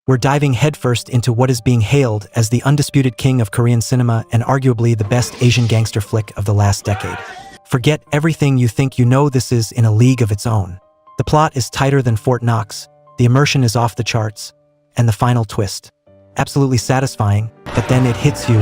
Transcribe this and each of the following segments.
We're diving headfirst into what is being hailed as the undisputed king of Korean cinema and arguably the best Asian gangster flick of the last decade. Forget everything you think you know, this is in a league of its own. The plot is tighter than Fort Knox, the immersion is off the charts, and the final twist. Absolutely satisfying, but then it hits you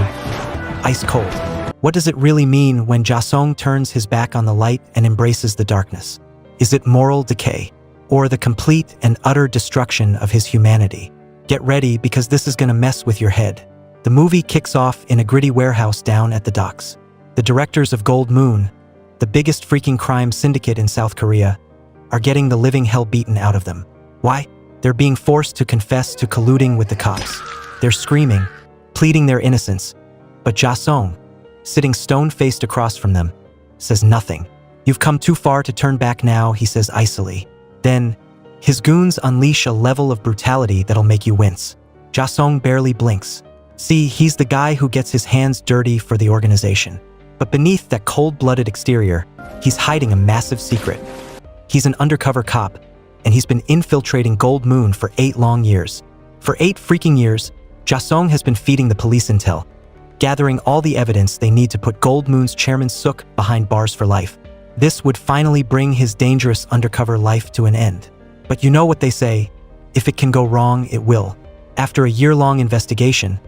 ice cold. What does it really mean when Ja-sung turns his back on the light and embraces the darkness? Is it moral decay, or the complete and utter destruction of his humanity? Get ready, because this is gonna mess with your head. The movie kicks off in a gritty warehouse down at the docks. The directors of Gold Moon, the biggest freaking crime syndicate in South Korea, are getting the living hell beaten out of them. Why? They're being forced to confess to colluding with the cops. They're screaming, pleading their innocence. But Ja-sung, sitting stone-faced across from them, says nothing. "You've come too far to turn back now," he says icily. Then, his goons unleash a level of brutality that'll make you wince. Ja-sung barely blinks. See, he's the guy who gets his hands dirty for the organization. But beneath that cold-blooded exterior, he's hiding a massive secret. He's an undercover cop, and he's been infiltrating Gold Moon for 8 long years. For 8 freaking years, Ja-sung has been feeding the police intel, gathering all the evidence they need to put Gold Moon's chairman Suk behind bars for life. This would finally bring his dangerous undercover life to an end. But you know what they say, if it can go wrong, it will. After a year-long investigation,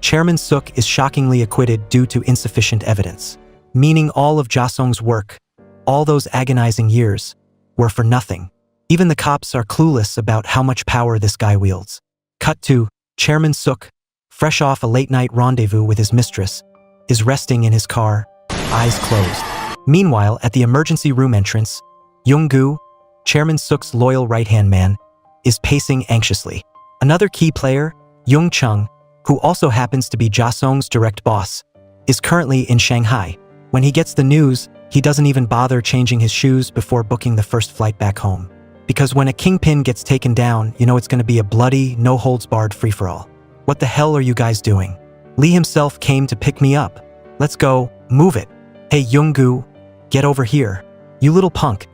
Chairman Suk is shockingly acquitted due to insufficient evidence, meaning all of Ja-sung's work, all those agonizing years, were for nothing. Even the cops are clueless about how much power this guy wields. Cut to Chairman Suk, fresh off a late-night rendezvous with his mistress, is resting in his car, eyes closed. Meanwhile, at the emergency room entrance, Young-gu, Chairman Suk's loyal right-hand man, is pacing anxiously. Another key player, Young-chung, who also happens to be Ja-sung's direct boss, is currently in Shanghai. When he gets the news, he doesn't even bother changing his shoes before booking the first flight back home. Because when a kingpin gets taken down, you know it's gonna be a bloody, no-holds-barred free-for-all. What the hell are you guys doing? Lee himself came to pick me up. Let's go, move it. Hey Young-gu, get over here. You little punk.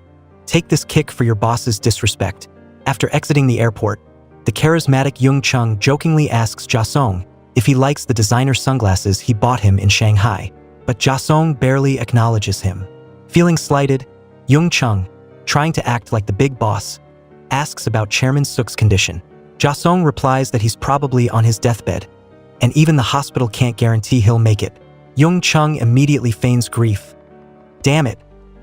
Take this kick for your boss's disrespect. After exiting the airport, the charismatic Young-chung jokingly asks Ja-sung if he likes the designer sunglasses he bought him in Shanghai. But Ja-sung barely acknowledges him. Feeling slighted, Young-chung, trying to act like the big boss, asks about Chairman Suk's condition. Ja-sung replies that he's probably on his deathbed, and even the hospital can't guarantee he'll make it. Young-chung immediately feigns grief. Damn it,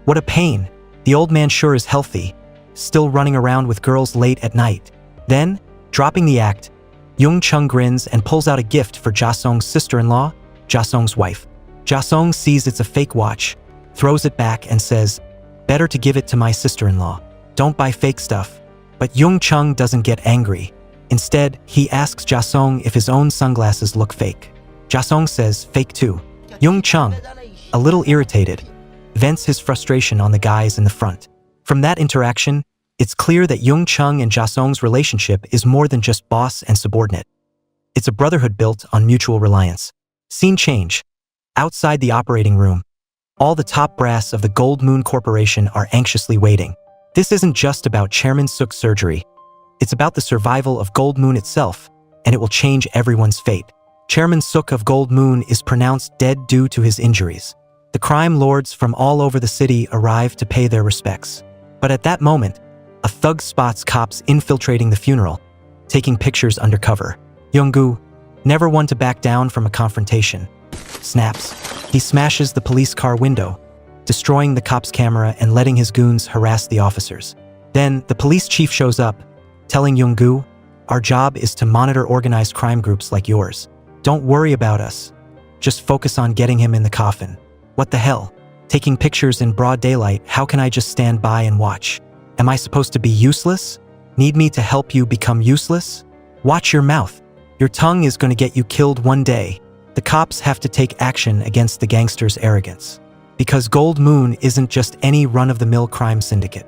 what a pain. The old man sure is healthy, still running around with girls late at night. Then, dropping the act, Young-chung grins and pulls out a gift for Ja-sung's sister-in-law, Ja-sung's wife. Ja-sung sees it's a fake watch, throws it back and says, "Better to give it to my sister-in-law. Don't buy fake stuff." But Young-chung doesn't get angry. Instead, he asks Ja-sung if his own sunglasses look fake. Ja-sung says fake too. Young-chung, a little irritated, vents his frustration on the guys in the front. From that interaction, it's clear that Young-chung and Ja-sung's relationship is more than just boss and subordinate. It's a brotherhood built on mutual reliance. Scene change. Outside the operating room, all the top brass of the Gold Moon Corporation are anxiously waiting. This isn't just about Chairman Suk's surgery. It's about the survival of Gold Moon itself, and it will change everyone's fate. Chairman Suk of Gold Moon is pronounced dead due to his injuries. The crime lords from all over the city arrive to pay their respects. But at that moment, a thug spots cops infiltrating the funeral, taking pictures undercover. Young-gu, never one to back down from a confrontation, snaps. He smashes the police car window, destroying the cop's camera and letting his goons harass the officers. Then, the police chief shows up, telling Young-gu, "Our job is to monitor organized crime groups like yours. Don't worry about us. Just focus on getting him in the coffin." What the hell? Taking pictures in broad daylight, how can I just stand by and watch? Am I supposed to be useless? Need me to help you become useless? Watch your mouth. Your tongue is going to get you killed one day. The cops have to take action against the gangsters' arrogance. Because Gold Moon isn't just any run-of-the-mill crime syndicate.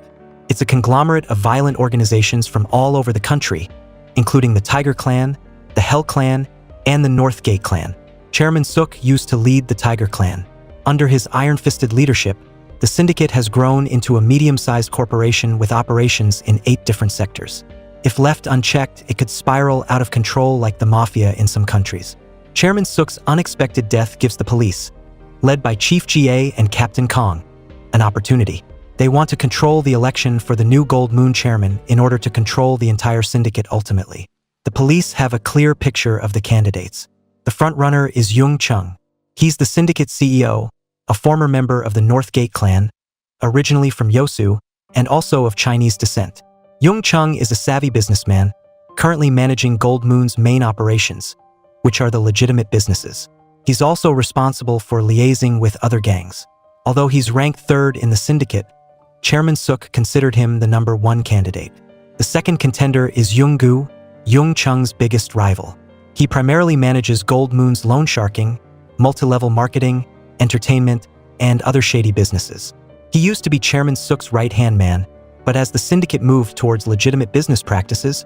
It's a conglomerate of violent organizations from all over the country, including the Tiger Clan, the Hell Clan, and the Northgate Clan. Chairman Suk used to lead the Tiger Clan. Under his iron-fisted leadership, the syndicate has grown into a medium-sized corporation with operations in 8 different sectors. If left unchecked, it could spiral out of control like the mafia in some countries. Chairman Suk's unexpected death gives the police, led by Chief GA and Captain Kong, an opportunity. They want to control the election for the new Gold Moon chairman in order to control the entire syndicate ultimately. The police have a clear picture of the candidates. The frontrunner is Yung Chung. He's the syndicate CEO, a former member of the Northgate clan, originally from Yosu, and also of Chinese descent. Yung Chung is a savvy businessman, currently managing Gold Moon's main operations, which are the legitimate businesses. He's also responsible for liaising with other gangs. Although he's ranked third in the syndicate, Chairman Suk considered him the number one candidate. The second contender is Yung Gu, Yung Chung's biggest rival. He primarily manages Gold Moon's loan sharking, multi-level marketing, entertainment, and other shady businesses. He used to be Chairman Suk's right-hand man, but as the syndicate moved towards legitimate business practices,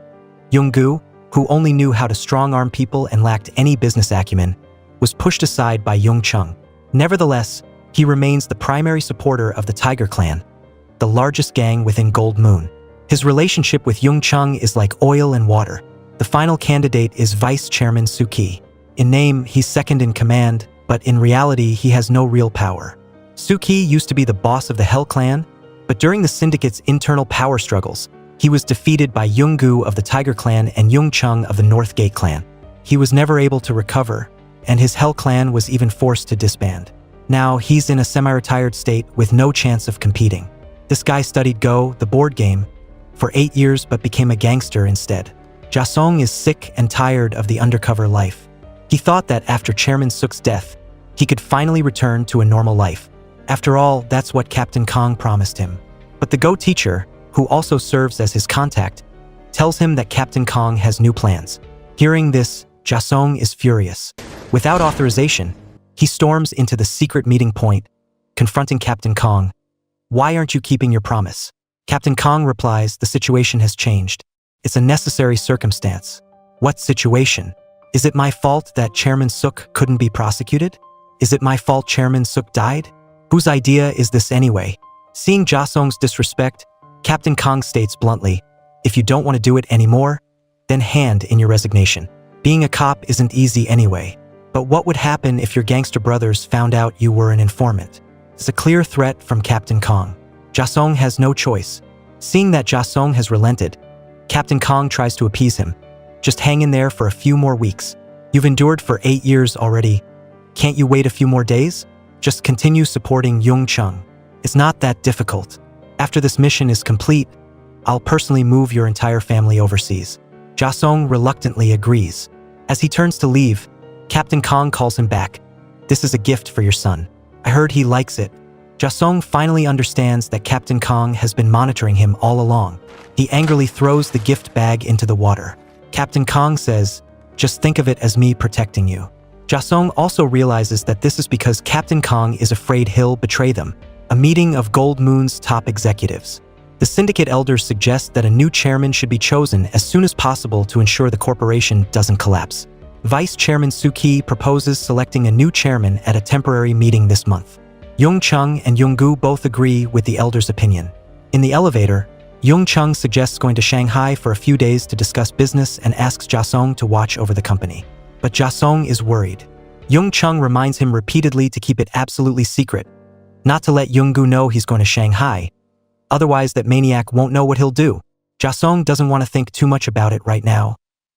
Yung Gu, who only knew how to strong-arm people and lacked any business acumen, was pushed aside by Yung Chung. Nevertheless, he remains the primary supporter of the Tiger Clan, the largest gang within Gold Moon. His relationship with Yung Chung is like oil and water. The final candidate is Vice Chairman Suki. In name, he's second in command, but in reality, he has no real power. Suki used to be the boss of the Hell Clan, but during the syndicate's internal power struggles, he was defeated by Yung Gu of the Tiger Clan and Yung Chung of the Northgate Clan. He was never able to recover, and his Hell Clan was even forced to disband. Now, he's in a semi-retired state with no chance of competing. This guy studied Go, the board game, for 8 years but became a gangster instead. Jasong is sick and tired of the undercover life. He thought that after Chairman Suk's death, he could finally return to a normal life. After all, that's what Captain Kong promised him. But the Go teacher, who also serves as his contact, tells him that Captain Kong has new plans. Hearing this, Jasong is furious. Without authorization, he storms into the secret meeting point, confronting Captain Kong. "Why aren't you keeping your promise?" Captain Kong replies, "The situation has changed. It's a necessary circumstance." "What situation? Is it my fault that Chairman Suk couldn't be prosecuted? Is it my fault Chairman Suk died? Whose idea is this anyway?" Seeing Jasong's disrespect, Captain Kong states bluntly, "If you don't want to do it anymore, then hand in your resignation. Being a cop isn't easy anyway. But what would happen if your gangster brothers found out you were an informant?" It's a clear threat from Captain Kong. Jasong has no choice. Seeing that Jasong has relented, Captain Kong tries to appease him. "Just hang in there for a few more weeks. You've endured for 8 years already. Can't you wait a few more days? Just continue supporting Yung Chung. It's not that difficult. After this mission is complete, I'll personally move your entire family overseas." Jasong reluctantly agrees. As he turns to leave, Captain Kong calls him back. "This is a gift for your son. I heard he likes it." Jasong finally understands that Captain Kong has been monitoring him all along. He angrily throws the gift bag into the water. Captain Kong says, "Just think of it as me protecting you." Jasong also realizes that this is because Captain Kong is afraid he'll betray them. A meeting of Gold Moon's top executives. The syndicate elders suggest that a new chairman should be chosen as soon as possible to ensure the corporation doesn't collapse. Vice Chairman Suki proposes selecting a new chairman at a temporary meeting this month. Yung Chung and Yung Gu both agree with the elders' opinion. In the elevator, Yung Chung suggests going to Shanghai for a few days to discuss business and asks Jasong to watch over the company. But Jasong is worried. Yung Chung reminds him repeatedly to keep it absolutely secret, not to let Yung Gu know he's going to Shanghai. Otherwise, that maniac won't know what he'll do. Jasong doesn't want to think too much about it right now,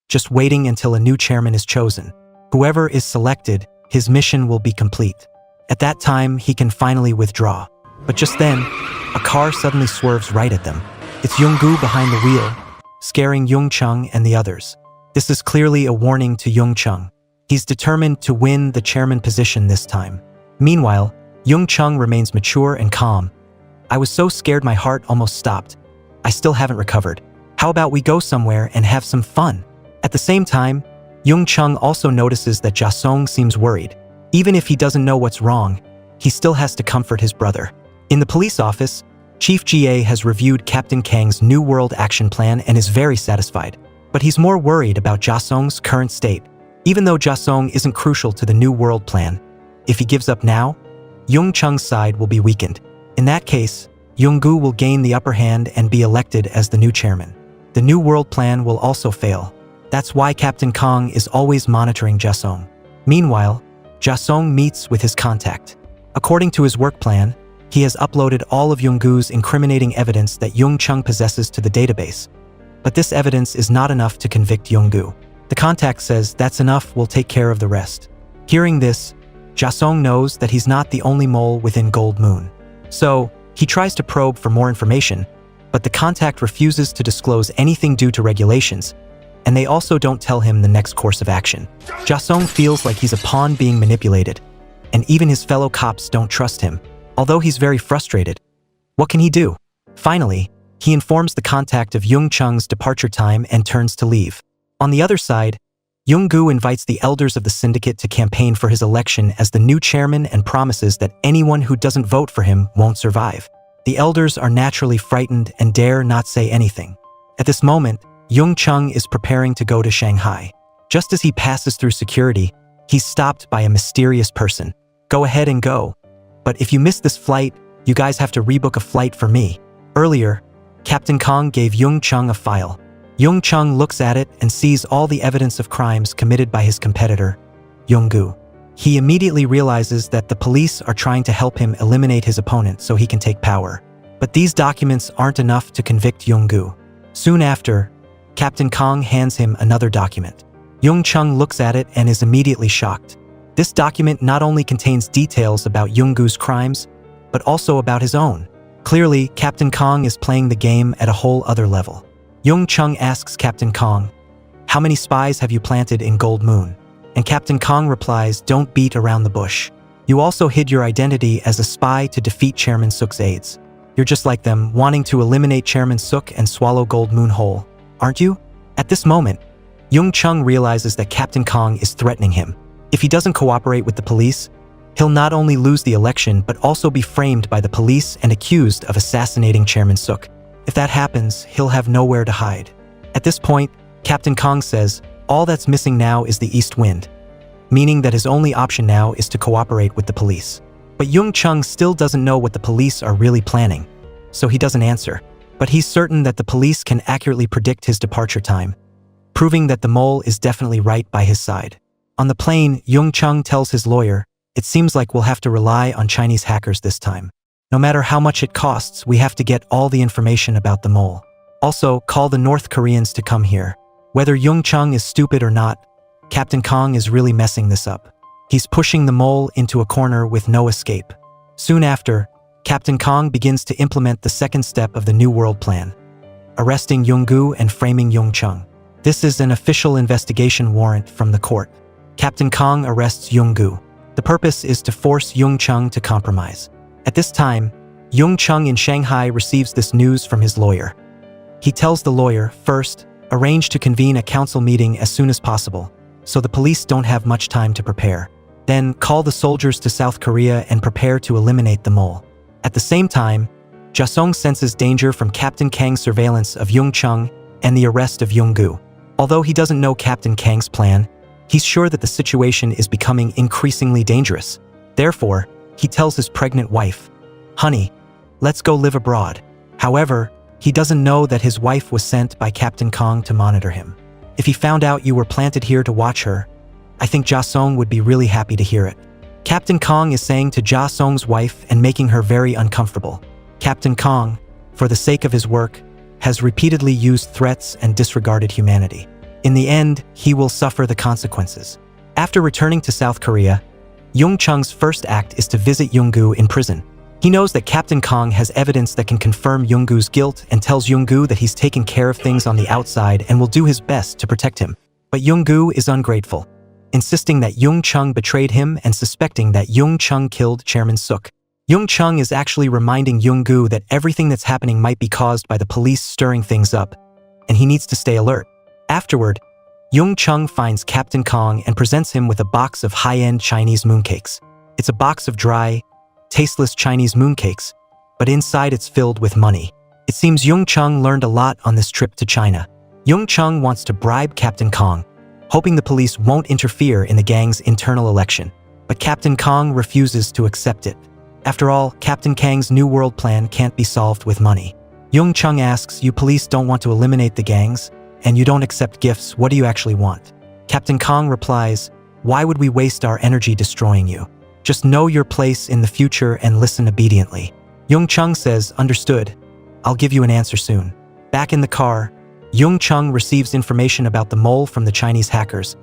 just waiting until a new chairman is chosen. Whoever is selected, his mission will be complete. At that time, he can finally withdraw. But just then, a car suddenly swerves right at them. It's Yung Gu behind the wheel, scaring Yung Chung and the others. This is clearly a warning to Yung Chung. He's determined to win the chairman position this time. Meanwhile, Yung Chung remains mature and calm. "I was so scared my heart almost stopped. I still haven't recovered. How about we go somewhere and have some fun?" At the same time, Yung Chung also notices that Jasong seems worried. Even if he doesn't know what's wrong, he still has to comfort his brother. In the police office, Chief GA has reviewed Captain Kang's New World action plan and is very satisfied. But he's more worried about Jasong's current state. Even though Jasong isn't crucial to the New World plan, if he gives up now, Yung Chung's side will be weakened. In that case, Yung Gu will gain the upper hand and be elected as the new chairman. the New World Plan will also fail. That's why Captain Kong is always monitoring Jasong. Meanwhile, Jasong meets with his contact. According to his work plan, he has uploaded all of Yonggu's incriminating evidence that Yung Chung possesses to the database. But this evidence is not enough to convict Yonggu. The contact says that's enough, we'll take care of the rest. Hearing this, Jasong knows that he's not the only mole within Gold Moon. So, he tries to probe for more information, but the contact refuses to disclose anything due to regulations, and they also don't tell him the next course of action. Jasong feels like he's a pawn being manipulated, and even his fellow cops don't trust him. Although he's very frustrated, what can he do? Finally, he informs the contact of Yung Chung's departure time and turns to leave. On the other side, Yonggu invites the elders of the syndicate to campaign for his election as the new chairman and promises that anyone who doesn't vote for him won't survive. The elders are naturally frightened and dare not say anything. At this moment, Yung Chung is preparing to go to Shanghai. Just as he passes through security, he's stopped by a mysterious person. Go ahead and go. But if you miss this flight, you guys have to rebook a flight for me. Earlier, Captain Kong gave Yung Chung a file. Yung Chung looks at it and sees all the evidence of crimes committed by his competitor, Yonggu. He immediately realizes that the police are trying to help him eliminate his opponent so he can take power. But these documents aren't enough to convict Yonggu. Soon after, Captain Kong hands him another document. Yung Chung looks at it and is immediately shocked. This document not only contains details about Yonggu's crimes, but also about his own. Clearly, Captain Kong is playing the game at a whole other level. Yung Chung asks Captain Kong, "How many spies have you planted in Gold Moon?" And Captain Kong replies, "Don't beat around the bush. You also hid your identity as a spy to defeat Chairman Suk's aides. You're just like them, wanting to eliminate Chairman Suk and swallow Gold Moon whole, aren't you?" At this moment, Yung Chung realizes that Captain Kong is threatening him. If he doesn't cooperate with the police, he'll not only lose the election but also be framed by the police and accused of assassinating Chairman Suk. If that happens, he'll have nowhere to hide. At this point, Captain Kong says, all that's missing now is the east wind, meaning that his only option now is to cooperate with the police. But Yung Chung still doesn't know what the police are really planning, so he doesn't answer. But he's certain that the police can accurately predict his departure time, proving that the mole is definitely right by his side. On the plane, Yung Chung tells his lawyer, "It seems like we'll have to rely on Chinese hackers this time. No matter how much it costs, we have to get all the information about the mole. Also, call the North Koreans to come here." Whether Yung Chung is stupid or not, Captain Kong is really messing this up. He's pushing the mole into a corner with no escape. Soon after, Captain Kong begins to implement the second step of the New World Plan, arresting Yonggu and framing Yung Chung. This is an official investigation warrant from the court. Captain Kong arrests Yonggu. The purpose is to force Yung Chung to compromise. At this time, Yung Chung in Shanghai receives this news from his lawyer. He tells the lawyer, first, arrange to convene a council meeting as soon as possible, so the police don't have much time to prepare. Then, call the soldiers to South Korea and prepare to eliminate the mole. At the same time, Jasong senses danger from Captain Kang's surveillance of Yung Chung and the arrest of Yonggu. Although he doesn't know Captain Kang's plan, he's sure that the situation is becoming increasingly dangerous. Therefore, he tells his pregnant wife, "Honey, let's go live abroad." However, he doesn't know that his wife was sent by Captain Kong to monitor him. If he found out you were planted here to watch her, I think Jasong would be really happy to hear it. Captain Kong is saying to Jasong's wife and making her very uncomfortable. Captain Kong, for the sake of his work, has repeatedly used threats and disregarded humanity. In the end, he will suffer the consequences. After returning to South Korea, Yung Chung's first act is to visit Yonggu in prison. He knows that Captain Kong has evidence that can confirm Yonggu's guilt and tells Yonggu that he's taken care of things on the outside and will do his best to protect him. But Yonggu is ungrateful, insisting that Yung Chung betrayed him and suspecting that Yung Chung killed Chairman Suk. Yung Chung is actually reminding Yonggu that everything that's happening might be caused by the police stirring things up, and he needs to stay alert. Afterward, Yung Chung finds Captain Kong and presents him with a box of high-end Chinese mooncakes. It's a box of dry, tasteless Chinese mooncakes, but inside it's filled with money. It seems Yung Chung learned a lot on this trip to China. Yung Chung wants to bribe Captain Kong, hoping the police won't interfere in the gang's internal election. But Captain Kong refuses to accept it. After all, Captain Kang's New World Plan can't be solved with money. Jung Chung asks, "You police don't want to eliminate the gangs, and you don't accept gifts. What do you actually want?" Captain Kong replies, "Why would we waste our energy destroying you? Just know your place in the future and listen obediently." Jung Chung says, "Understood. I'll give you an answer soon." Back in the car, Jung Chung receives information about the mole from the Chinese hackers,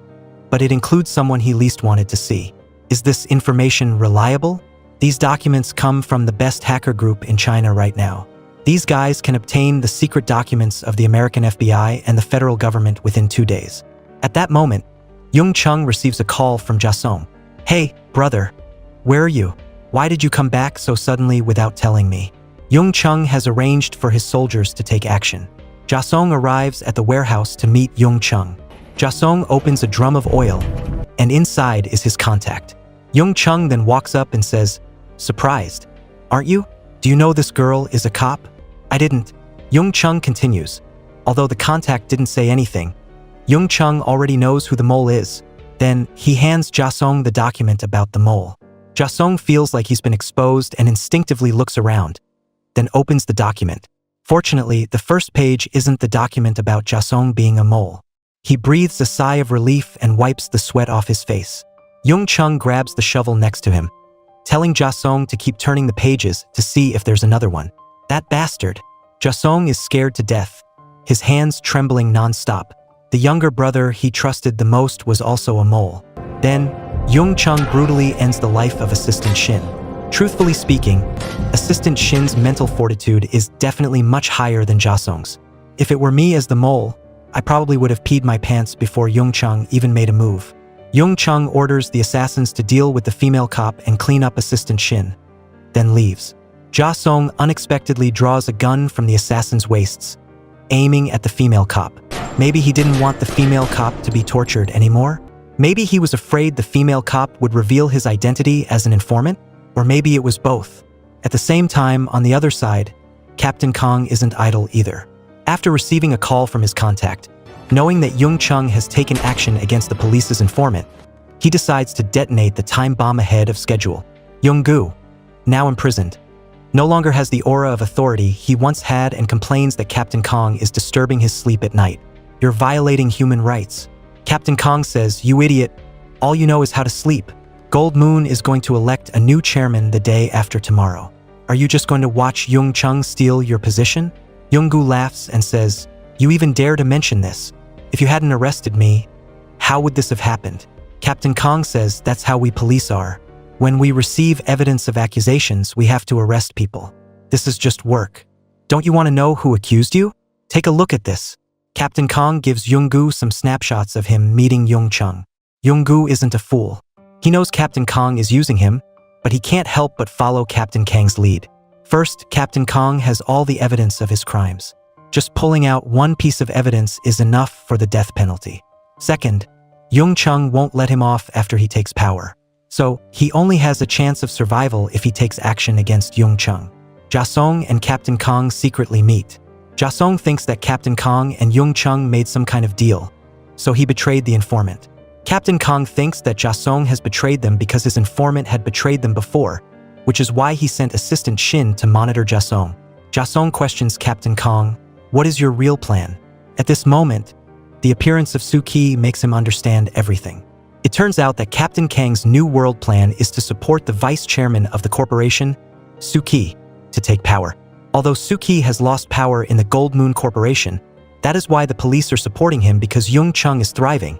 but it includes someone he least wanted to see. Is this information reliable? These documents come from the best hacker group in China right now. These guys can obtain the secret documents of the American FBI and the federal government within 2 days. At that moment, Jung Chung receives a call from Jasong. "Hey, brother. Where are you? Why did you come back so suddenly without telling me?" Jung Chung has arranged for his soldiers to take action. Jasong arrives at the warehouse to meet Jung Chung. Jasong opens a drum of oil, and inside is his contact. Jung Chung then walks up and says, "Surprised, aren't you? Do you know this girl is a cop?" "I didn't." Jung Chung continues. Although the contact didn't say anything, Jung Chung already knows who the mole is. Then he hands Jasong the document about the mole. Jasong feels like he's been exposed and instinctively looks around, then opens the document. Fortunately, the first page isn't the document about Jasong being a mole. He breathes a sigh of relief and wipes the sweat off his face. Jung Chung grabs the shovel next to him, telling Jasong to keep turning the pages to see if there's another one. That bastard. Jasong is scared to death, his hands trembling non-stop. The younger brother he trusted the most was also a mole. Then, Jung Chung brutally ends the life of Assistant Shin. Truthfully speaking, Assistant Shin's mental fortitude is definitely much higher than Jasong's. If it were me as the mole, I probably would have peed my pants before Jung Chung even made a move. Jung Chung orders the assassins to deal with the female cop and clean up Assistant Shin, then leaves. Jasong unexpectedly draws a gun from the assassin's waists, aiming at the female cop. Maybe he didn't want the female cop to be tortured anymore? Maybe he was afraid the female cop would reveal his identity as an informant? Or maybe it was both. At the same time, on the other side, Captain Kong isn't idle either. After receiving a call from his contact, knowing that Jung Chung has taken action against the police's informant, he decides to detonate the time bomb ahead of schedule. Jung-gu, now imprisoned, no longer has the aura of authority he once had and complains that Captain Kong is disturbing his sleep at night. "You're violating human rights." Captain Kong says, "You idiot, all you know is how to sleep. Gold Moon is going to elect a new chairman the day after tomorrow. Are you just going to watch Jung Chung steal your position?" Jung-gu laughs and says, "You even dare to mention this. If you hadn't arrested me, how would this have happened?" Captain Kong says, "That's how we police are. When we receive evidence of accusations, we have to arrest people. This is just work. Don't you want to know who accused you? Take a look at this." Captain Kong gives Jung-gu some snapshots of him meeting Jung Chung. Jung-gu isn't a fool. He knows Captain Kong is using him, but he can't help but follow Captain Kang's lead. First, Captain Kong has all the evidence of his crimes. Just pulling out one piece of evidence is enough for the death penalty. Second, Jung Chung won't let him off after he takes power. So, he only has a chance of survival if he takes action against Jung Chung. Jasong and Captain Kong secretly meet. Jasong thinks that Captain Kong and Jung Chung made some kind of deal, so he betrayed the informant. Captain Kong thinks that Jasong has betrayed them because his informant had betrayed them before, which is why he sent Assistant Shin to monitor Jasong. Jasong questions Captain Kong, "What is your real plan?" At this moment, the appearance of Suki makes him understand everything. It turns out that Captain Kang's new world plan is to support the vice chairman of the corporation, Suki, to take power. Although Suki has lost power in the Gold Moon Corporation, that is why the police are supporting him, because Jung Chung is thriving,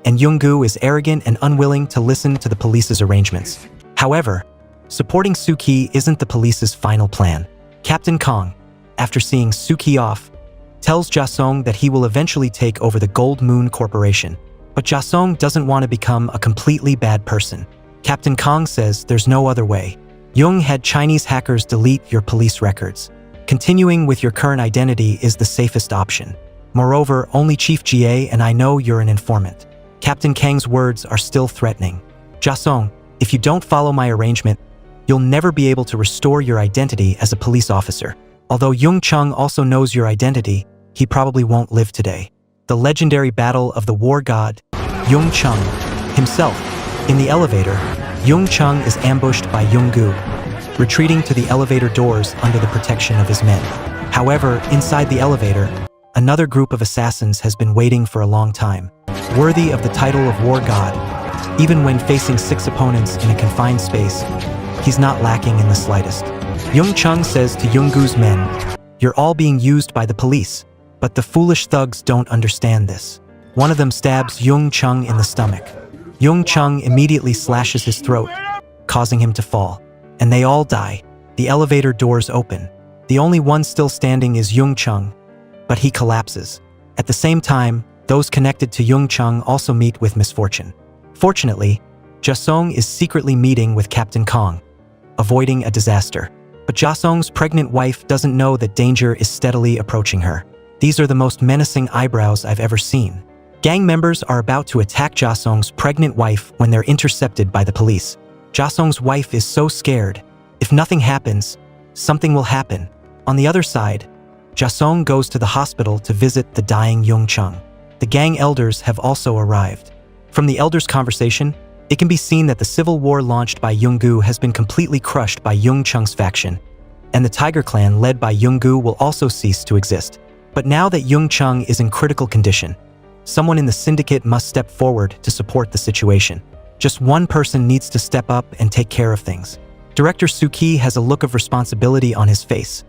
and Jung-gu is arrogant and unwilling to listen to the police's arrangements. However, supporting Suki isn't the police's final plan. Captain Kong, after seeing Suki off, tells Jasong that he will eventually take over the Gold Moon Corporation. But Jasong doesn't want to become a completely bad person. Captain Kong says there's no other way. Jung had Chinese hackers delete your police records. Continuing with your current identity is the safest option. Moreover, only Chief Jie and I know you're an informant. Captain Kang's words are still threatening. Jasong, if you don't follow my arrangement, you'll never be able to restore your identity as a police officer. Although Jung Chung also knows your identity, he probably won't live today. The legendary battle of the war god, Jung Chung, himself. In the elevator, Jung Chung is ambushed by Jung-gu, retreating to the elevator doors under the protection of his men. However, inside the elevator, another group of assassins has been waiting for a long time. Worthy of the title of War God, even when facing 6 opponents in a confined space, he's not lacking in the slightest. Yung Chung says to Yonggu's men, "You're all being used by the police." But the foolish thugs don't understand this. One of them stabs Yung Chung in the stomach. Yung Chung immediately slashes his throat, causing him to fall. And they all die. The elevator doors open. The only one still standing is Yung Chung, but he collapses. At the same time, those connected to Yung Chung also meet with misfortune. Fortunately, Jasong is secretly meeting with Captain Kong, avoiding a disaster. But Jasong's pregnant wife doesn't know that danger is steadily approaching her. These are the most menacing eyebrows I've ever seen. Gang members are about to attack Jasong's pregnant wife when they're intercepted by the police. Jasong's wife is so scared. If nothing happens, something will happen. On the other side, Jasong goes to the hospital to visit the dying Yung Chung. The gang elders have also arrived. From the elders' conversation, it can be seen that the civil war launched by Yonggu has been completely crushed by Yung Chung's faction, and the Tiger Clan led by Yonggu will also cease to exist. But now that Yung Chung is in critical condition, someone in the syndicate must step forward to support the situation. Just one person needs to step up and take care of things. Director Suki has a look of responsibility on his face,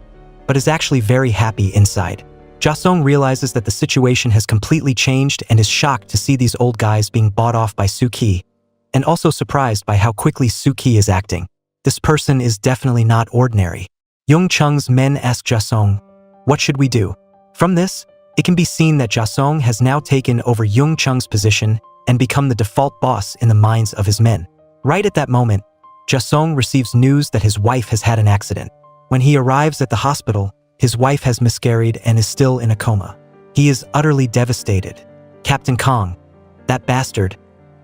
but is actually very happy inside. Jasong realizes that the situation has completely changed and is shocked to see these old guys being bought off by Suki, and also surprised by how quickly Suki is acting. This person is definitely not ordinary. Yung Chung's men ask Jasong, "What should we do?" From this, it can be seen that Jasong has now taken over Yung Chung's position and become the default boss in the minds of his men. Right at that moment, Jasong receives news that his wife has had an accident. When he arrives at the hospital, his wife has miscarried and is still in a coma. He is utterly devastated. Captain Kong, that bastard,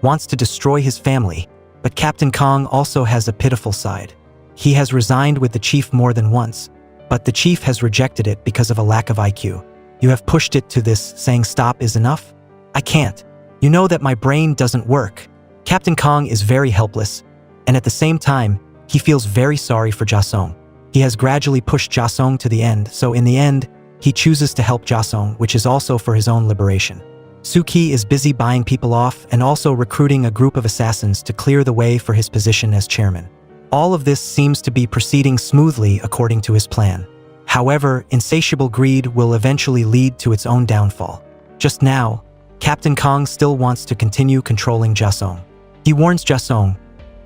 wants to destroy his family, but Captain Kong also has a pitiful side. He has resigned with the chief more than once, but the chief has rejected it because of a lack of IQ. "You have pushed it to this, saying stop is enough? I can't. You know that my brain doesn't work." Captain Kong is very helpless, and at the same time, he feels very sorry for Jasong. He has gradually pushed Jasong to the end, so in the end, he chooses to help Jasong, which is also for his own liberation. Suki is busy buying people off and also recruiting a group of assassins to clear the way for his position as chairman. All of this seems to be proceeding smoothly according to his plan. However, insatiable greed will eventually lead to its own downfall. Just now, Captain Kong still wants to continue controlling Jasong. He warns Jasong,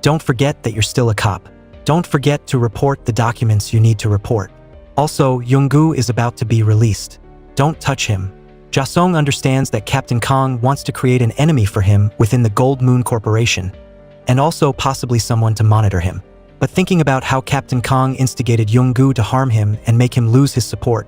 "Don't forget that you're still a cop. Don't forget to report the documents you need to report. Also, Yonggu is about to be released. Don't touch him." Jasong understands that Captain Kong wants to create an enemy for him within the Gold Moon Corporation, and also possibly someone to monitor him. But thinking about how Captain Kong instigated Yonggu to harm him and make him lose his support,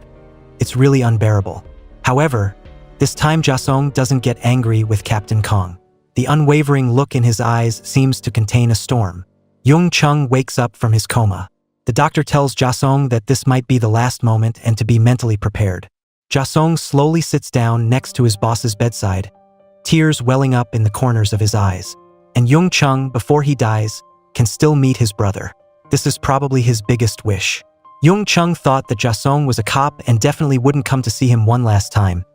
it's really unbearable. However, this time Jasong doesn't get angry with Captain Kong. The unwavering look in his eyes seems to contain a storm. Yung Chung wakes up from his coma. The doctor tells Jasong that this might be the last moment and to be mentally prepared. Jasong slowly sits down next to his boss's bedside, tears welling up in the corners of his eyes. And Yung Chung, before he dies, can still meet his brother. This is probably his biggest wish. Yung Chung thought that Jasong was a cop and definitely wouldn't come to see him one last time,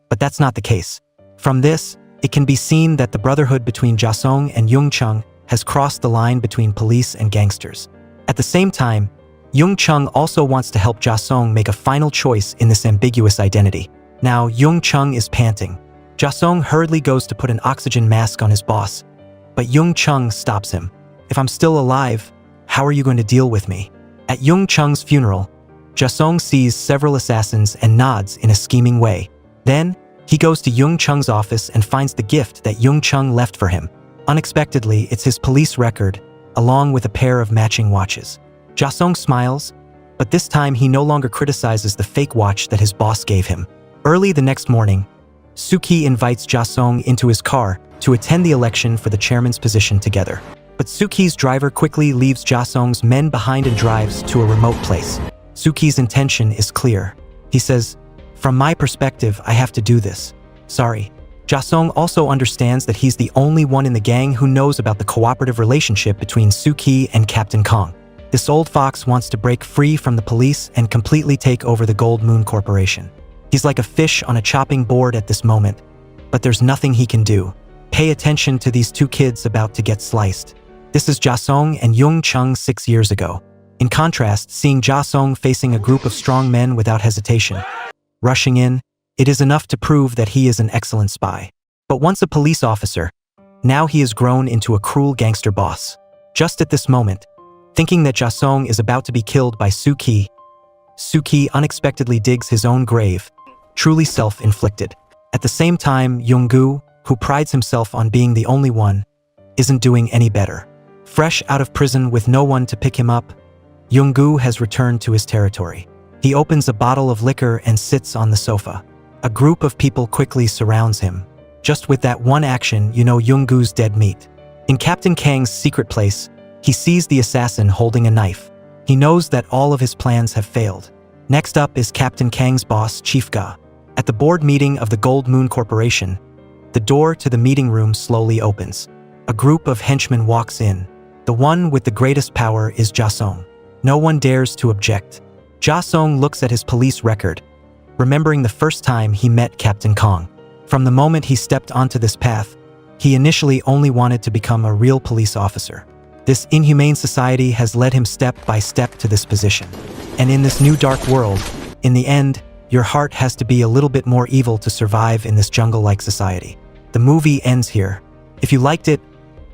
but that's not the case. From this, it can be seen that the brotherhood between Jasong and Yung Chung has crossed the line between police and gangsters. At the same time, Yung Chung also wants to help Jasong make a final choice in this ambiguous identity. Now, Yung Chung is panting. Jasong hurriedly goes to put an oxygen mask on his boss, but Yung Chung stops him. "If I'm still alive, how are you going to deal with me?" At Yung Chung's funeral, Jasong sees several assassins and nods in a scheming way. Then, he goes to Yung Chung's office and finds the gift that Yung Chung left for him. Unexpectedly, it's his police record, along with a pair of matching watches. Jasong smiles, but this time he no longer criticizes the fake watch that his boss gave him. Early the next morning, Suki invites Jasong into his car to attend the election for the chairman's position together. But Suki's driver quickly leaves Jasong's men behind and drives to a remote place. Suki's intention is clear. He says, "From my perspective, I have to do this. Sorry." Jasong also understands that he's the only one in the gang who knows about the cooperative relationship between Suki and Captain Kong. This old fox wants to break free from the police and completely take over the Gold Moon Corporation. He's like a fish on a chopping board at this moment, but there's nothing he can do. Pay attention to these two kids about to get sliced. This is Jasong and Yung Chung 6 years ago. In contrast, seeing Jasong facing a group of strong men without hesitation, rushing in, it is enough to prove that he is an excellent spy. But once a police officer, now he has grown into a cruel gangster boss. Just at this moment, thinking that Jasong is about to be killed by Soo-ki unexpectedly digs his own grave, truly self-inflicted. At the same time, Young-gu, who prides himself on being the only one, isn't doing any better. Fresh out of prison with no one to pick him up, Young-gu has returned to his territory. He opens a bottle of liquor and sits on the sofa. A group of people quickly surrounds him. Just with that one action, you know Young-gu's dead meat. In Captain Kang's secret place, he sees the assassin holding a knife. He knows that all of his plans have failed. Next up is Captain Kang's boss, Chief Ga. At the board meeting of the Gold Moon Corporation, the door to the meeting room slowly opens. A group of henchmen walks in. The one with the greatest power is Jasong. No one dares to object. Jasong looks at his police record, remembering the first time he met Captain Kang. From the moment he stepped onto this path, he initially only wanted to become a real police officer. This inhumane society has led him step by step to this position. And in this new dark world, in the end, your heart has to be a little bit more evil to survive in this jungle-like society. The movie ends here. If you liked it,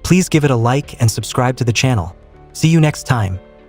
please give it a like and subscribe to the channel. See you next time.